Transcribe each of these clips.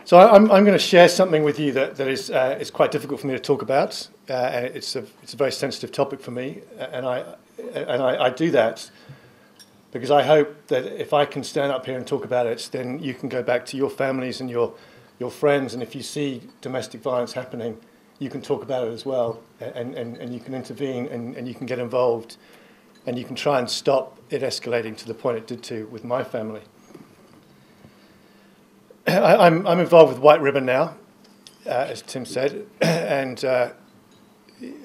So I'm going to share something with you that is quite difficult for me to talk about. And it's a very sensitive topic for me, and I do that because I hope that if I can stand up here and talk about it, then you can go back to your families and your friends, and if you see domestic violence happening, you can talk about it as well, and you can intervene, and you can get involved, and you can try and stop it escalating to the point it did to with my family. I'm involved with White Ribbon now, as Tim said, and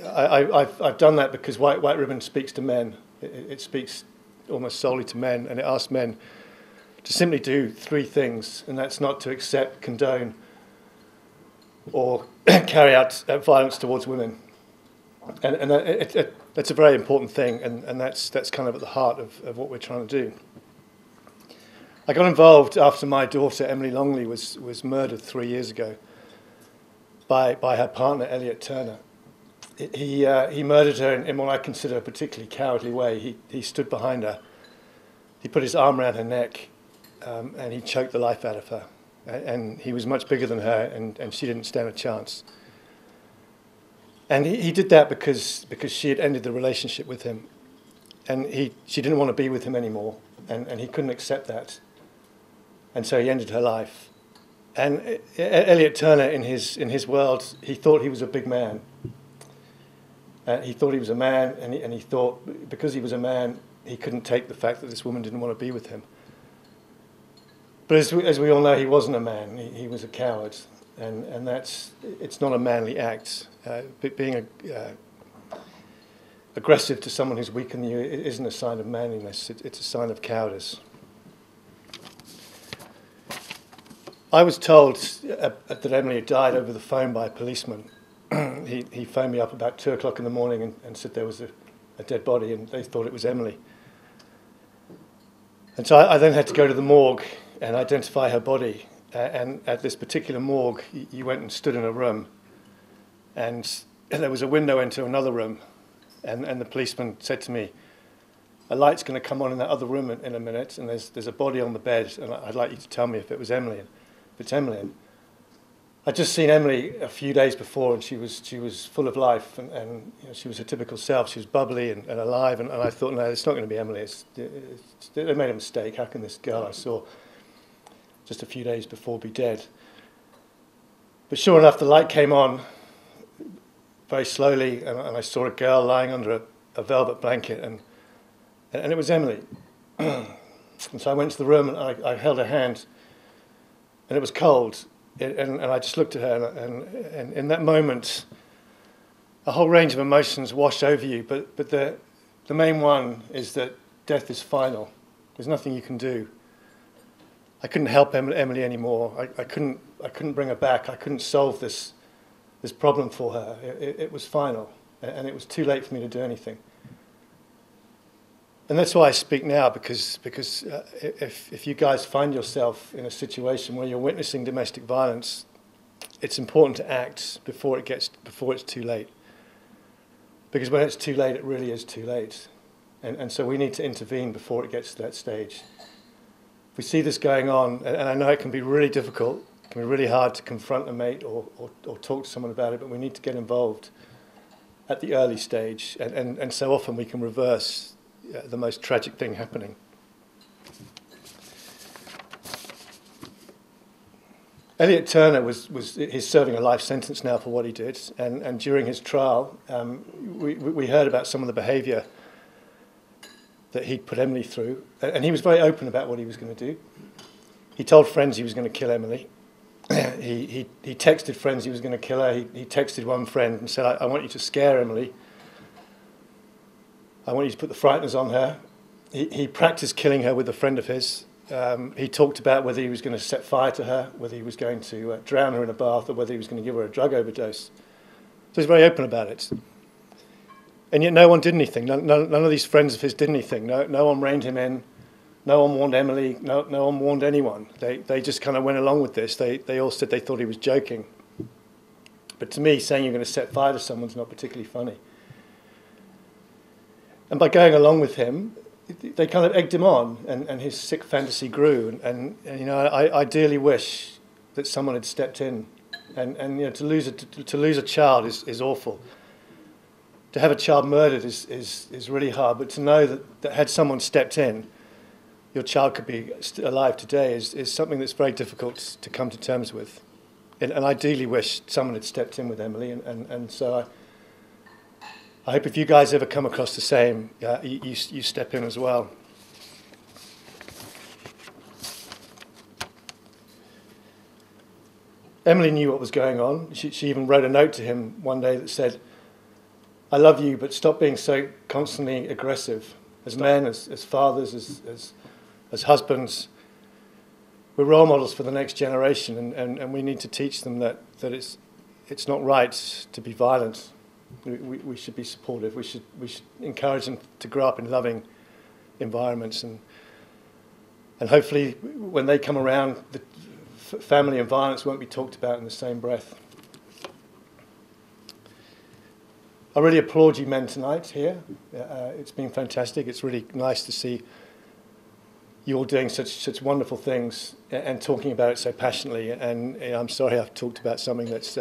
I've done that because White Ribbon speaks to men. It speaks almost solely to men, and it asks men to simply do three things, and that's not to accept, condone, or carry out violence towards women. And that's a very important thing, and that's kind of at the heart of what we're trying to do. I got involved after my daughter, Emily Longley, was murdered 3 years ago by her partner, Elliot Turner. He murdered her in what I consider a particularly cowardly way. He stood behind her, he put his arm around her neck, and he choked the life out of her. And he was much bigger than her, and she didn't stand a chance. And he did that because she had ended the relationship with him, and she didn't want to be with him anymore, and he couldn't accept that. And so he ended her life. And Elliot Turner, in his world, he thought he was a big man. He thought he was a man, and he thought because he was a man, he couldn't take the fact that this woman didn't want to be with him. But as we all know, he wasn't a man. He was a coward, and it's not a manly act. Being aggressive to someone who's weaker than you isn't a sign of manliness. It's a sign of cowardice. I was told that Emily had died over the phone by a policeman. He phoned me up about 2 o'clock in the morning and said there was a dead body, and they thought it was Emily. And so I then had to go to the morgue and identify her body. And at this particular morgue, you went and stood in a room, and there was a window into another room, and the policeman said to me, "A light's going to come on in that other room in a minute, and there's a body on the bed, and I'd like you to tell me if it was Emily." If it's Emily. And I'd just seen Emily a few days before, and she was full of life, and you know, she was her typical self. She was bubbly and alive, and I thought, no, it's not going to be Emily. They made a mistake. How can this girl I saw just a few days before be dead? But sure enough, the light came on very slowly, and I saw a girl lying under a velvet blanket, and it was Emily. And so I went to the room, and I held her hand, and it was cold. And I just looked at her, and in that moment, a whole range of emotions wash over you. But the main one is that death is final. There's nothing you can do. I couldn't help Emily anymore. I couldn't bring her back. I couldn't solve this problem for her. It was final, and it was too late for me to do anything. And that's why I speak now, because if you guys find yourself in a situation where you're witnessing domestic violence, it's important to act before it's too late. Because when it's too late, it really is too late. And so we need to intervene before it gets to that stage. If we see this going on, and I know it can be really difficult, it can be really hard to confront a mate or talk to someone about it, but we need to get involved at the early stage, and so often we can reverse the most tragic thing happening. Elliot Turner he's serving a life sentence now for what he did, and during his trial, we heard about some of the behaviour that he'd put Emily through, and he was very open about what he was going to do. He told friends he was going to kill Emily. He texted friends he was going to kill her. He texted one friend and said, I want you to scare Emily. I want you to put the frighteners on her. He practiced killing her with a friend of his. He talked about whether he was going to set fire to her, whether he was going to drown her in a bath, or whether he was going to give her a drug overdose. So he's very open about it. And yet no one did anything. None of these friends of his did anything. No one reined him in. No one warned Emily. No one warned anyone. They just kind of went along with this. They all said they thought he was joking. But to me, saying you're going to set fire to someone's not particularly funny. And by going along with him, they kind of egged him on, and his sick fantasy grew. And you know, I dearly wish that someone had stepped in, and you know, to lose a child is awful. To have a child murdered is really hard, but to know that had someone stepped in, your child could be alive today is something that's very difficult to come to terms with. And I ideally wish someone had stepped in with Emily, and so I hope if you guys ever come across the same, you step in as well. Emily knew what was going on. She even wrote a note to him one day that said, "I love you, but stop being so constantly aggressive. As men, as fathers, as husbands, we're role models for the next generation, and we need to teach them that it's not right to be violent. We should be supportive. We should encourage them to grow up in loving environments, and hopefully when they come around, the family and violence won't be talked about in the same breath." I really applaud you men tonight here. It's been fantastic. It's really nice to see you all doing such wonderful things and talking about it so passionately. And you know, I'm sorry I've talked about something that's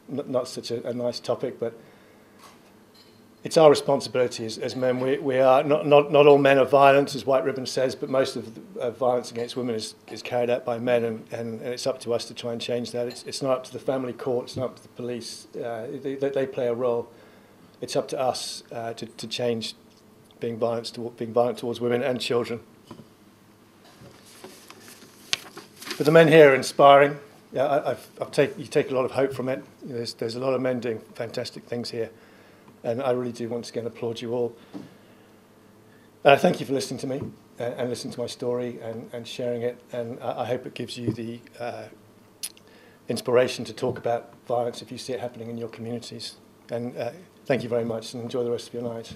not such a nice topic, but it's our responsibility as men. We are not all men are violent, as White Ribbon says, but most of violence against women is carried out by men, and it's up to us to try and change that. It's not up to the family court, it's not up to the police. They play a role. It's up to us to change being violent towards women and children. But the men here are inspiring. Yeah, you take a lot of hope from it. You know, there's a lot of men doing fantastic things here, and I really do once again applaud you all. Thank you for listening to me and listening to my story and sharing it, and I hope it gives you the inspiration to talk about violence if you see it happening in your communities. And thank you very much, and enjoy the rest of your night.